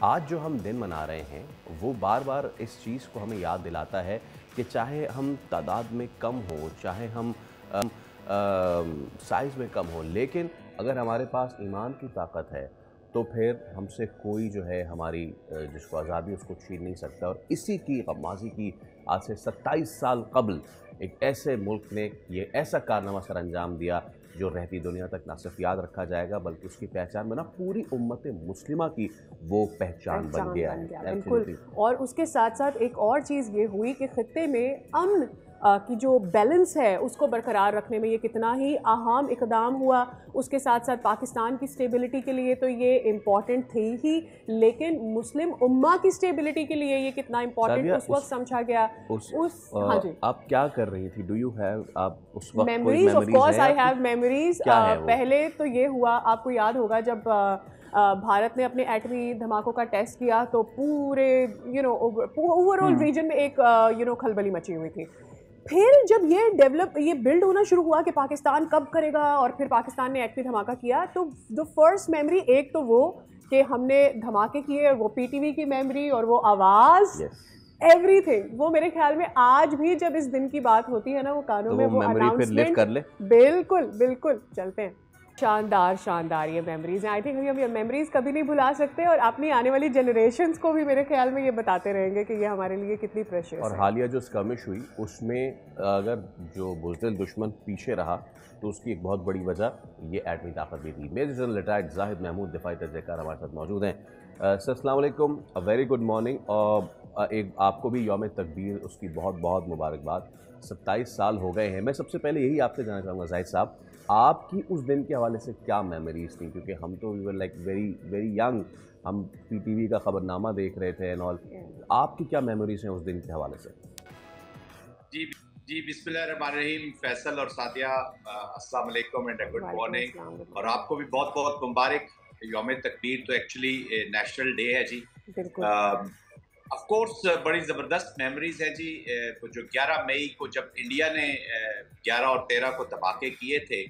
आज जो हम दिन मना रहे हैं वो बार बार इस चीज़ को हमें याद दिलाता है कि चाहे हम तादाद में कम हो, चाहे हम साइज़ में कम हो, लेकिन अगर हमारे पास ईमान की ताकत है तो फिर हमसे कोई जो है हमारी जिसको आज़ादी उसको छीन नहीं सकता। और इसी की माजी की आज से 27 साल कबल एक ऐसे मुल्क ने ये ऐसा कारनामा सर अंजाम दिया जो रहती दुनिया तक ना सिर्फ याद रखा जाएगा बल्कि उसकी पहचान बना पूरी उम्मत मुस्लिमा की वो पहचान बन गया है। बिल्कुल। एब्सोल्युटली। और उसके साथ साथ एक और चीज़ ये हुई कि खित्ते में अमन की जो बैलेंस है उसको बरकरार रखने में ये कितना ही अहम इकदाम हुआ। उसके साथ साथ पाकिस्तान की स्टेबिलिटी के लिए तो ये इम्पॉर्टेंट थी ही, लेकिन मुस्लिम उम्मा की स्टेबिलिटी के लिए ये कितना इम्पॉर्टेंट उस वक्त समझा गया। हाँ जी, आप क्या कर रही थी? डू यू हैव आप उस वक्त कोई मेमोरीज, ऑफ मेमोरीज कोर्स हैं आई आपकी? Have memories. क्या है वो? पहले तो ये हुआ, आपको याद होगा जब भारत ने अपने एटमी धमाकों का टेस्ट किया तो पूरे ओवरऑल रीजन में एक खलबली मची हुई थी। फिर जब ये बिल्ड होना शुरू हुआ कि पाकिस्तान कब करेगा और फिर पाकिस्तान ने एटमी धमाका किया, तो द फर्स्ट मेमोरी एक तो वो कि हमने धमाके किए, वो पीटीवी की मेमोरी और वो आवाज़, यस। एवरीथिंग। वो मेरे ख्याल में आज भी जब इस दिन की बात होती है ना, वो कानों तो में वो वो मेमोरी फिर लिव अनाउंसमेंट। कर ले। बिल्कुल बिल्कुल, चलते हैं। शानदार शानदार ये मेमोरीज हैं। आई थिंक हम ये मेमोरीज कभी नहीं भुला सकते और अपनी आने वाली जनरेशन्स को भी मेरे ख्याल में ये बताते रहेंगे कि ये हमारे लिए कितनी प्रेशियस और है। हालिया जो स्कर्मिश हुई उसमें अगर जो बुज़दिल दुश्मन पीछे रहा तो उसकी एक बहुत बड़ी वजह ये एटमी ताकत भी थी। Major general retired Zahid Mahmood दिफाई तजज़ेकार हमारे साथ मौजूद हैं। सर अस्सलाम वालेकुम, अ वेरी गुड मॉर्निंग। और एक आपको भी यौम तकबीर उसकी बहुत बहुत मुबारकबाद। 27 साल हो गए हैं। मैं सबसे पहले यही आपसे जानना चाहूँगा जाहिद साहब, आपकी उस दिन के हवाले से क्या मेमोरीज थी? क्योंकि हम तो we were like very very young, हम पीटीवी का खबरनामा देख रहे थे एंड ऑल। आपकी क्या मेमोरीज हैं उस दिन के हवाले से? जी जी, बिस्मिल्लाहिर्रहमानिर्रहीम। फैसल और सादिया, अस्सलाम वालेकुम एंड गुड मॉर्निंग। और आपको भी बहुत बहुत मुबारक। यौम तकबीर तो एक्चुअली नेशनल डे है जी। ऑफ कोर्स बड़ी ज़बरदस्त मेमोरीज हैं जी। वो जो 11 मई को जब इंडिया ने 11 और 13 को धमाके किए थे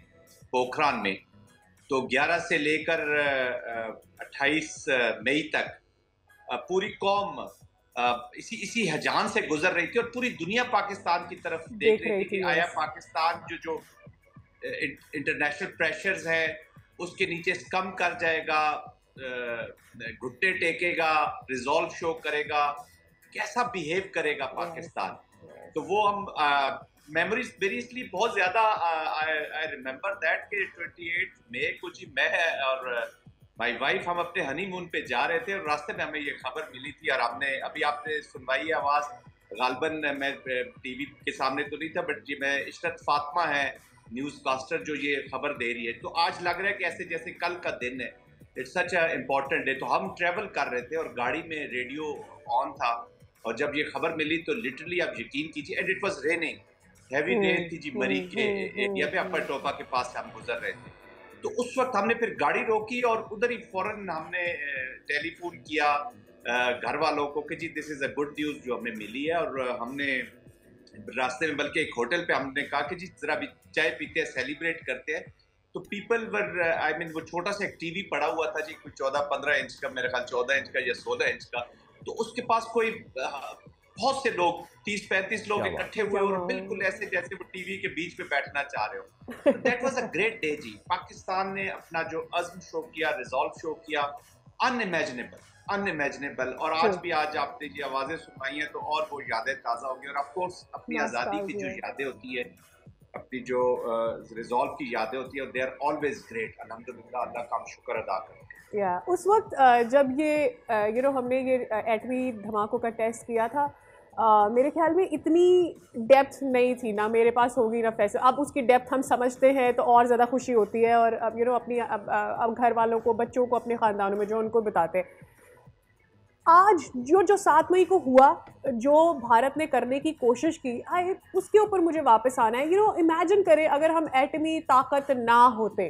पोखरान में, तो 11 से लेकर 28 मई तक पूरी कौम इसी इसी हजान से गुजर रही थी और पूरी दुनिया पाकिस्तान की तरफ देख रही थी कि आया पाकिस्तान जो इंटरनेशनल प्रेशर्स है उसके नीचे कम कर जाएगा, घुटने टेकेगा, रिजॉल्व शो करेगा, कैसा बिहेव करेगा पाकिस्तान। तो वो हम मेमोरीज मेरी इसलिए बहुत ज्यादा आई रिमेम्बर दैट कि 28 मई को जी मैं और माई वाइफ हम अपने हनीमून पे जा रहे थे और रास्ते में हमें ये खबर मिली थी। और हमने अभी आपने सुनवाई आवाज, गालबन मैं टीवी के सामने तो नहीं था, बट जी मैं इशरत फातिमा है न्यूज कास्टर जो ये खबर दे रही है, तो आज लग रहा है कि ऐसे जैसे कल का दिन है। It's such a important day. तो हम ट्रेवल कर रहे थे और गाड़ी में रेडियो ऑन था और जब ये खबर मिली तो लिटरली आप यकीन कीजिए, and it was raining, heavy rain थी जी मरी के एरिया पे, अपर टोपा के पास से हम गुजर रहे थे। तो उस वक्त हमने फिर गाड़ी रोकी और उधर ही फौरन हमने टेलीफोन किया घर वालों को कि जी this is a good news जो हमें मिली है। और हमने रास्ते में बल्कि एक होटल पे हमने कहा कि जी जरा भी चाय पीते हैं, सेलिब्रेट करते हैं। तो पीपल वर आई मीन वो छोटा सा एक टीवी पड़ा हुआ था जी, कोई 14-15 इंच का, मेरे ख्याल 14 इंच का या 16 इंच का। तो उसके पास कोई बहुत से लोग 30-35 लोग इकट्ठे हुए और बिल्कुल ऐसे जैसे वो टीवी के बीच पे बैठना चाह रहे हो। That was a great day जी। पाकिस्तान ने अपना जो अज़्म शो किया, रिजॉल्व शो किया, अनइमेजिनेबल अनइमेजिनेबल। और आज भी आज आपने जी आवाजें सुनाई हैं तो और वो यादें ताज़ा होगी। और ऑफ कोर्स अपनी आज़ादी की जो यादें होती है, अपनी जो रिजॉल्व की यादें होती है, दे आर ऑलवेज ग्रेट। अल्हम्दुलिल्लाह, अल्लाह का हम शुक्र अदा करते हैं। उस वक्त जब ये हमने ये एटमी धमाकों का टेस्ट किया था, मेरे ख्याल में इतनी डेप्थ नहीं थी, ना मेरे पास होगी ना फैसल। अब उसकी डेप्थ हम समझते हैं तो और ज़्यादा खुशी होती है। और अब अपनी अब घर वालों को, बच्चों को, अपने ख़ानदानों में जो उनको बताते हैं। आज जो 7 मई को हुआ, जो भारत ने करने की कोशिश की, उसके ऊपर मुझे वापस आना है। इमेजिन करें अगर हम एटमी ताकत ना होते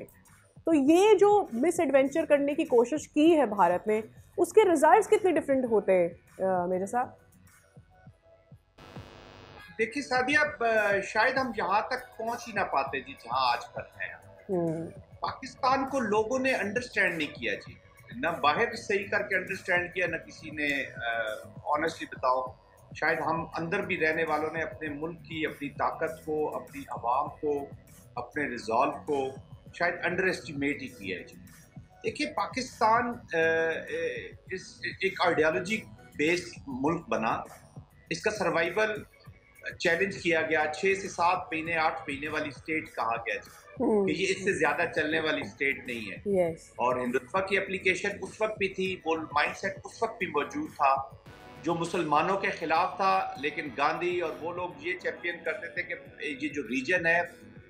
तो ये जो मिस एडवेंचर करने की कोशिश की है भारत ने, उसके रिजल्ट्स कितने डिफरेंट होते मेरे साथ। देखिए सादिया, शायद हम यहाँ तक पहुंच ही ना पाते जी जहाँ आज पर है। पाकिस्तान को लोगों ने अंडरस्टैंड नहीं किया जी। ना बाहर सही करके अंडरस्टैंड किया, ना किसी ने ऑनेस्टली बताओ, शायद हम अंदर भी रहने वालों ने अपने मुल्क की अपनी ताकत को, अपनी आवाम को, अपने रिजॉल्व को शायद अंडर एस्टिमेट ही किया है। देखिए, पाकिस्तान एक आइडियोलॉजी बेस्ड मुल्क बना, इसका सर्वाइवल चैलेंज किया गया, 6 से 7 महीने 8 महीने वाली स्टेट कहा गया कि ये इससे ज्यादा चलने वाली स्टेट नहीं है। और हिंदुत्व की एप्लीकेशन उस वक्त भी थी, वो माइंडसेट उस वक्त भी मौजूद था जो मुसलमानों के खिलाफ था, लेकिन गांधी और वो लोग ये चैंपियन करते थे कि ये जो रीजन है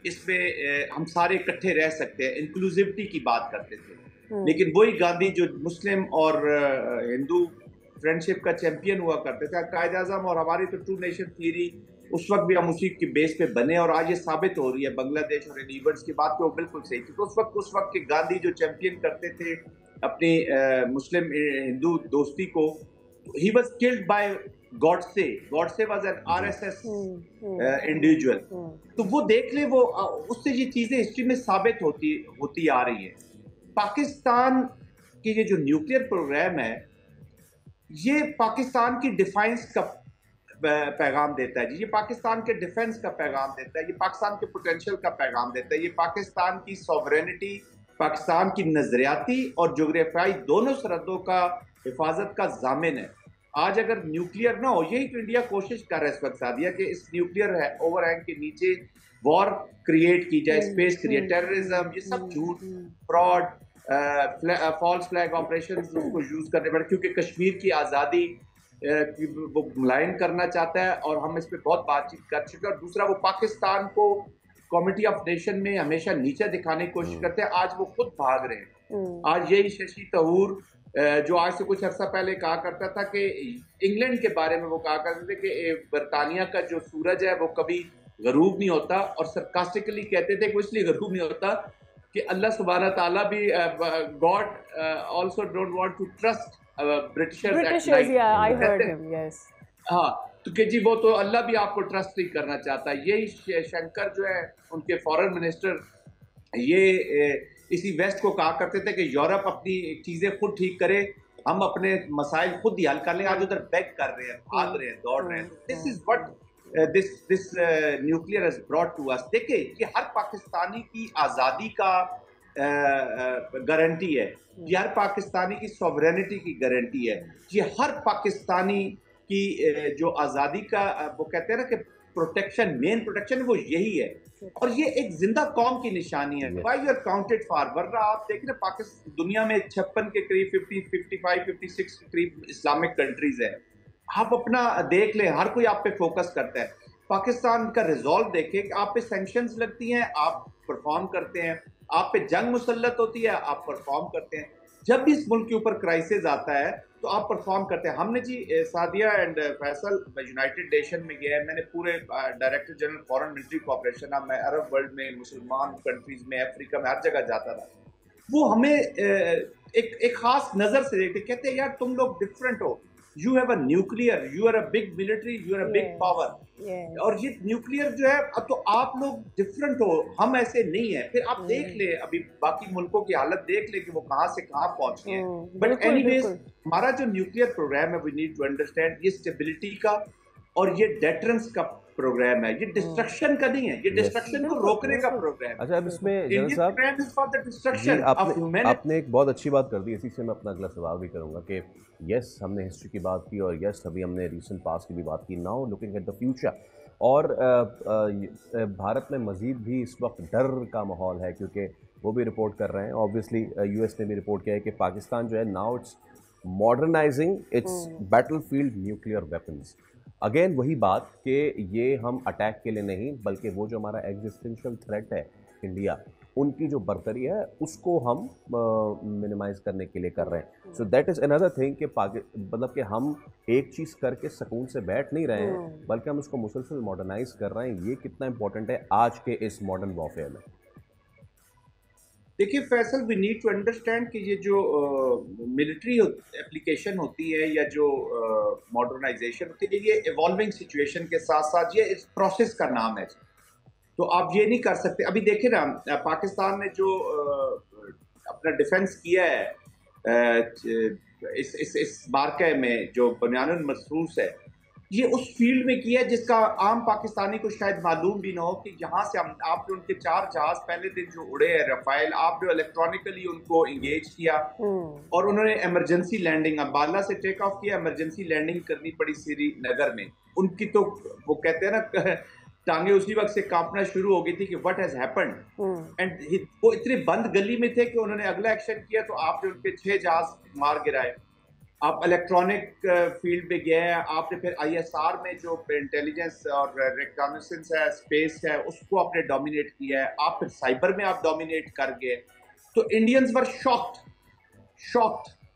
इसमें हम सारे इकट्ठे रह सकते हैं, इंक्लूसिविटी की बात करते थे। लेकिन वही गांधी जो मुस्लिम और हिंदू फ्रेंडशिप का चैंपियन हुआ करते थे, कायद आज़म और हमारी तो टू नेशन थ्योरी उस वक्त भी हम उसी के बेस पे बने, और आज ये साबित हो रही है बांग्लादेश और लीवर्स की बात, वो बिल्कुल सही थी। तो उस वक्त के गांधी जो चैंपियन करते थे अपनी मुस्लिम हिंदू दोस्ती को, he was killed by Godse. Godse was an RSS individual. तो वो देख ले, वो उससे ये चीजें हिस्ट्री में साबित होती आ रही है। पाकिस्तान की ये जो न्यूक्लियर प्रोग्राम है, ये पाकिस्तान की डिफेंस का पैगाम देता है जी, ये पाकिस्तान के डिफेंस का पैगाम देता है, ये पाकिस्तान के पोटेंशियल का पैगाम देता है, ये पाकिस्तान की सॉवरेनिटी, पाकिस्तान की नजरियाती और जोग्राफियाई दोनों सरहदों का हिफाजत का जामिन है। आज अगर न्यूक्लियर ना हो, यही तो इंडिया कोशिश कर रहा है इस वक्त सादिया, कि इस न्यूक्लियर है ओवरहैंग के नीचे वॉर क्रिएट की जाए, स्पेस क्रिएट, टेररिज्म, ये सब झूठ, फ्रॉड, फॉल्स फ्लैग ऑपरेशन उसको यूज करने पड़े, क्योंकि कश्मीर की आज़ादी वो मुलायन करना चाहता है, और हम इस पर बहुत बातचीत कर चुके हैं। और दूसरा, वो पाकिस्तान को कमिटी ऑफ नेशन में हमेशा नीचे दिखाने की कोशिश करते हैं, आज वो खुद भाग रहे हैं। आज यही शशि तरूर जो आज से कुछ अर्सा पहले कहा करता था कि इंग्लैंड के बारे में, वो कहा करते थे कि बरतानिया का जो सूरज है वो कभी गरूब नहीं होता, और सरकास्टिकली कहते थे कि वो इसलिए गरूब नहीं होता कि अल्लाह सुब्हाना ताला भी, God also don't want to trust Britishers, yeah, I heard him, yes. हाँ, तो कि जी वो तो अल्लाह भी आपको ट्रस्ट नहीं करना चाहता। यही शंकर जो है उनके फॉरेन मिनिस्टर, ये इसी वेस्ट को कहा करते थे कि यूरोप अपनी चीजें खुद ठीक करे, हम अपने मसाइल खुद ही हल कर लें। आज उधर बैक कर रहे हैं, भाग रहे हैं, दौड़ रहे हैं। This is what this nuclear has brought to us. देखिए, ये हर पाकिस्तानी की आज़ादी का गारंटी है, ये हर पाकिस्तानी की सॉवरेनिटी की गारंटी है, ये हर पाकिस्तानी की जो आज़ादी का वो कहते हैं ना कि प्रोटेक्शन, मेन प्रोटेक्शन वो यही है, और ये एक जिंदा कौम की निशानी है। Why you are counted for, वरना आप देख रहे पाकिस्तान दुनिया में 56 के करीब 50, 55, 56 के करीब इस्लामिक कंट्रीज है। आप अपना देख ले, हर कोई आप पे फोकस करता है। पाकिस्तान का रिजॉल्व देखे कि आप पे सैंक्शंस लगती हैं, आप परफॉर्म करते हैं, आप पे जंग मुसल्लत होती है, आप परफॉर्म करते हैं। जब भी इस मुल्क के ऊपर क्राइसिस आता है तो आप परफॉर्म करते हैं। हमने जी Sadia and Faisal United Nation में गया है, मैंने पूरे director general foreign military cooperation, अब मैं अरब वर्ल्ड में, मुसलमान कंट्रीज में, अफ्रीका में, हर जगह जाता था। वो हमें एक खास नजर से देखते, कहते हैं यार तुम लोग डिफरेंट हो, you have a nuclear, you are a big military, you are a big power, और ये न्यूक्लियर जो है, अब तो आप लोग डिफरेंट हो, हम ऐसे नहीं है। फिर आप देख ले, अभी बाकी मुल्कों की हालत देख ले कि वो कहां से कहां पहुंच गए हैं। बट एनीवेज, हमारा जो न्यूक्लियर प्रोग्राम है, वी नीड टू अंडरस्टैंड, ये स्टेबिलिटी का और ये डेटरेंस का प्रोग्राम है, ये डिस्ट्रक्शन का नहीं है, ये डिस्ट्रक्शन को रोकने का प्रोग्राम है। अच्छा, अब इसमें जनरल साहब आपने एक बहुत अच्छी बात कर दी, इसी से मैं अपना अगला सवाल भी करूंगा कि यस, हमने हिस्ट्री की बात की, और यस अभी हमने रीसेंट पास्ट की भी बात की। Now looking at the future, और भारत में मज़ीद भी इस वक्त डर का माहौल है, क्योंकि वो भी रिपोर्ट कर रहे हैं, ऑब्वियसली यूएस ने भी रिपोर्ट किया है कि पाकिस्तान जो है now it's modernising it's battlefield nuclear weapons. Again वही बात कि ये हम अटैक के लिए नहीं, बल्कि वो जो हमारा एग्जिस्टेंशियल थ्रेट है इंडिया, उनकी जो बर्तरी है उसको हम मिनिमाइज करने के लिए कर रहे हैं। So that is another thing कि मतलब कि हम एक चीज़ करके सुकून से बैठ नहीं रहे हैं, बल्कि हम उसको मुसलसल मॉडर्नाइज कर रहे हैं। ये कितना इंपॉर्टेंट है आज के इस मॉडर्न वॉरफेयर में। देखिए Faisal, we need to understand कि ये जो मिलिट्री एप्लीकेशन होती है या जो मॉडर्नाइजेशन होती है, ये इवॉल्विंग सिचुएशन के साथ साथ ये इस प्रोसेस का नाम है। तो आप ये नहीं कर सकते। अभी देखे ना, पाकिस्तान ने जो अपना डिफेंस किया है, इस मार्के में जो बुनियादन मखसूस है, ये उस फील्ड में किया है जिसका आम पाकिस्तानी को शायद मालूम भी ना हो कि यहाँ से हम आपने उनके 4 जहाज पहले दिन जो उड़े हैं रफाइल, आपने इलेक्ट्रॉनिकली उनको इंगेज किया और उन्होंने इमरजेंसी लैंडिंग अम्बाला से टेक ऑफ किया, इमरजेंसी लैंडिंग करनी पड़ी श्रीनगर में। उनकी तो वो कहते हैं ना टांगे उसी वक्त से कांपना शुरू हो गई थी कि व्हाट हैज हैपेंड एंड वो इतने बंद गली में थे कि उन्होंने अगला एक्शन किया तो आपने उनके 6 जहाज मार गिराए। आप इलेक्ट्रॉनिक फील्ड पे गए हैं, आपने फिर आईएसआर में जो इंटेलिजेंस और रिकॉग्निशंस है, स्पेस है, उसको आपने डोमिनेट किया है। आप फिर साइबर में आप डोमिनेट कर गए। तो इंडियंस वर शॉक्ड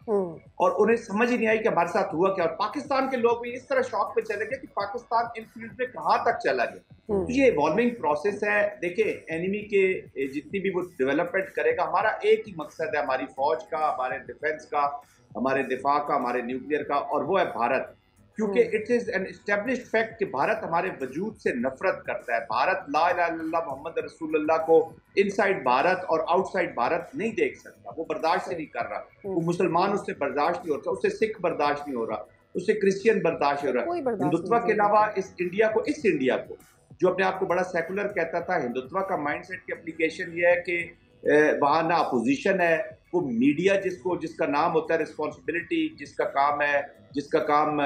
और उन्हें समझ ही नहीं आई कि हमारे साथ हुआ क्या। और पाकिस्तान के लोग भी इस तरह शॉक पे चले गए कि पाकिस्तान इन फील्ड में कहाँ तक चला गया। तो ये इवॉल्विंग प्रोसेस है। देखिए, एनिमी के जितनी भी वो डेवलपमेंट करेगा, हमारा एक ही मकसद है, हमारी फौज का, हमारे डिफेंस का, हमारे दिफा का, हमारे न्यूक्लियर का, और वो है भारत। क्योंकि it is an established fact कि भारत हमारे वजूद से नफरत करता है। भारत ला इलाहा इल्लल्लाह मोहम्मद रसूलुल्लाह को इनसाइड भारत और आउटसाइड भारत नहीं देख सकता, वो बर्दाश्त नहीं कर रहा। वो मुसलमान उससे बर्दाश्त नहीं होता, उससे सिख बर्दाश्त नहीं हो रहा, उससे क्रिश्चियन बर्दाश्त हो रहा है। हिंदुत्व के अलावा इस इंडिया को जो अपने आप को बड़ा सेकुलर कहता था, हिंदुत्व का माइंडसेट की एप्लीकेशन ये है कि वहाँ ना अपोजिशन है, वो मीडिया जिसका नाम होता है रिस्पॉन्सिबिलिटी, जिसका काम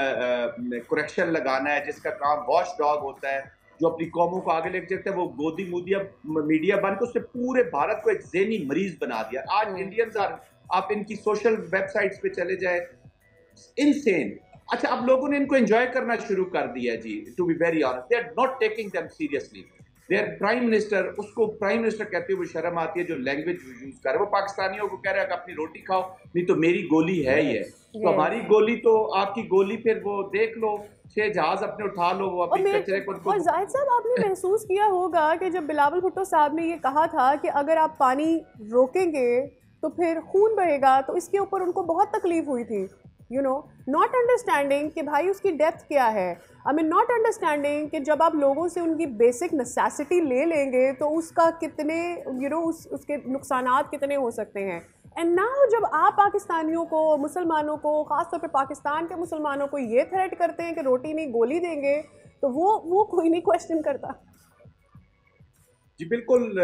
करेक्शन लगाना है, जिसका काम वॉच डॉग होता है, जो अपनी कौमों को आगे लेके चलते हैं, वो गोदी मीडिया बन के उसने पूरे भारत को एक ज़हनी मरीज बना दिया। आज इंडियंस आप इनकी सोशल वेबसाइट्स पे चले जाए, इनसेन। अच्छा, अब लोगों ने इनको एंजॉय करना शुरू कर दिया जी। To be very honest, they are not taking them seriously. Their prime minister, उसको प्राइम मिनिस्टर कहते हुए शर्म आती है जो लैंग्वेज यूज कर रहे। वो पाकिस्तानियों को कह रहा है कि अपनी रोटी खाओ, नहीं तो मेरी गोली है ही है। तो हमारी गोली तो आपकी गोली, फिर वो देख लो, 6 जहाज अपने उठा लो, वो अपने कचरे को। और जाहिद साहब, आपने महसूस किया होगा कि जब बिलावल भुट्टो साहब ने ये कहा था कि अगर आप पानी रोकेंगे तो फिर खून बहेगा, तो इसके ऊपर उनको बहुत तकलीफ हुई थी। नॉट अंडरस्टैंडिंग कि भाई उसकी डेप्थ क्या है। आई मीन नॉट अंडरस्टैंडिंग कि जब आप लोगों से उनकी बेसिक नेसेसिटी ले लेंगे तो उसका कितने उसके नुकसानात कितने हो सकते हैं। एंड नाउ जब आप पाकिस्तानियों को, मुसलमानों को, ख़ासतौर पे पाकिस्तान के मुसलमानों को ये थ्रेट करते हैं कि रोटी नहीं गोली देंगे, तो वो कोई नहीं क्वेश्चन करता। जी बिल्कुल।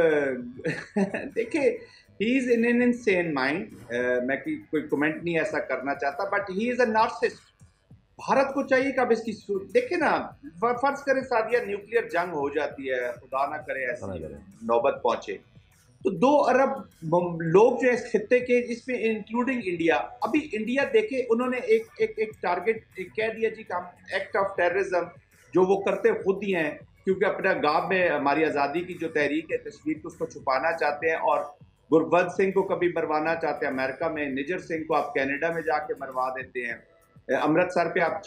देखिए, he is in an insane mind। मैं कोई कमेंट नहीं ऐसा करना चाहता, but he is a narcissist। Bharat को चाहिए कि अब इसकी देखिए ना, फर्ज करें सादिया न्यूक्लियर जंग हो जाती है, खुदा ना करे ऐसी नौबत पहुंचे, तो 2 अरब लोग जो इस खित्ते के, इसमें इंक्लूडिंग इंडिया, अभी इंडिया देखे उन्होंने एक टारगेट कह दिया जी का एक्ट ऑफ टेररिज्म, जो वो करते खुद ही हैं, क्योंकि अपना गांव में हमारी आज़ादी की जो तहरीक है, तस्वीर को उसको छुपाना चाहते हैं, और गुरबख्श सिंह को कभी मरवाना चाहते हैं अमेरिका में, निजर सिंह को आप कनाडा में जाके मरवा देते हैं, अमृतसर पे आप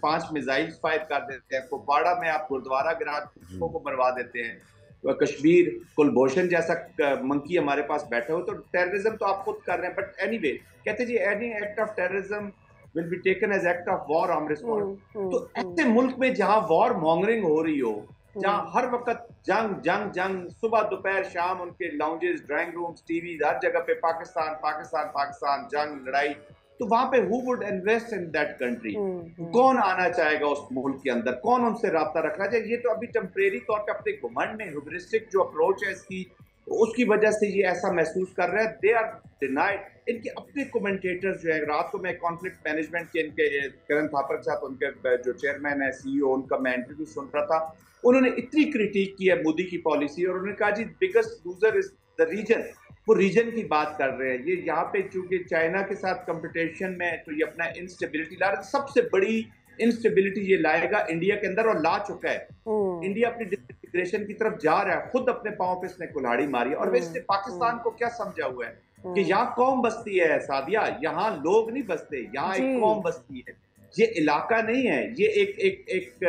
5 मिसाइल फायर कर देते हैं, कुपवाड़ा में आप गुरुद्वारा गिरा को मरवा देते हैं, कश्मीर कुलभूषण जैसा मंकी हमारे पास बैठे हो, तो टेररिज्म तो आप खुद कर रहे हैं। बट एनीवे, कहते जी any act of terrorism will be taken as act of war on response. तो ऐसे मुल्क में जहां वॉर मॉन्गरिंग हो रही हो, जहां हर वक्त जंग सुबह दोपहर शाम उनके लाउंजेस, ड्राइंग रूम्स, टीवी, हर जगह पे पाकिस्तान, जंग, लड़ाई, तो वहां पे who would invest in that country? कौन आना चाहेगा उस मुल्क के अंदर? कौन उनसे राब्ता रखना चाहिए? ये तो अभी टेम्परेरी तौर पे अपने घुमंड में ह्यूबरिस्टिक जो अप्रोच है इसकी, उसकी वजह से ये ऐसा महसूस कर रहे हैं। They are denied. इनके अपने कमेंटेटर्स जो है, रात को मैं कॉन्फ्लिक्ट मैनेजमेंट के इनके करण थापर के साथ, उनके जो चेयरमैन है, CEO, उनका मैं इंटरव्यू सुन रहा था, उन्होंने इतनी क्रिटिक की है मोदी की पॉलिसी, और उन्होंने कहा जी biggest loser is the region. वो रीजन की बात कर रहे हैं। ये यहाँ पे चूंकि चाइना के साथ कंपटीशन में, तो ये अपना इंस्टेबिलिटी ला रहा है। सबसे बड़ी इंस्टेबिलिटी ये लाएगा इंडिया के अंदर, और ला चुका है। इंडिया अपनी डिसइंटीग्रेशन की तरफ जा रहा है, खुद अपने पांव पे इसने कुल्हाड़ी मारी है। और वैसे पाकिस्तान को क्या समझा हुआ है कि यहाँ कौम बसती है सादिया, यहाँ लोग नहीं बसते, यहाँ एक कौम बसती है। ये इलाका नहीं है, ये एक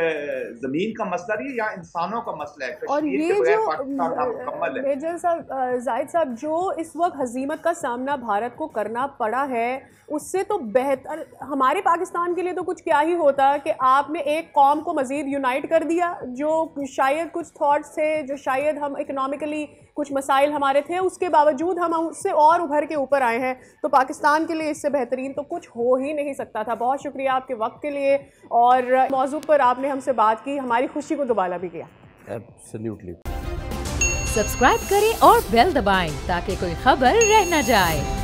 जमीन का मसला नहीं है, यहाँ इंसानों का मसला है। और ये जो मेजर साहब, जाहिद साहब, जो इस वक्त हजीमत का सामना भारत को करना पड़ा है, उससे तो बेहतर हमारे पाकिस्तान के लिए तो कुछ क्या ही होता कि आपने एक कौम को मज़ीद यूनाइट कर दिया, जो शायद कुछ थॉट्स थे, जो शायद हम इकनॉमिकली कुछ मसाइल हमारे थे, उसके बावजूद हम उससे और उभर के ऊपर आए हैं। तो पाकिस्तान के लिए इससे बेहतरीन तो कुछ हो ही नहीं सकता था। बहुत शुक्रिया आपके वक्त के लिए, और मौजू पर आपने हमसे बात की, हमारी खुशी को दुबारा भी किया। एब्सोल्युटली। सब्सक्राइब करें और बेल दबाएं ताकि कोई खबर रह न जाए।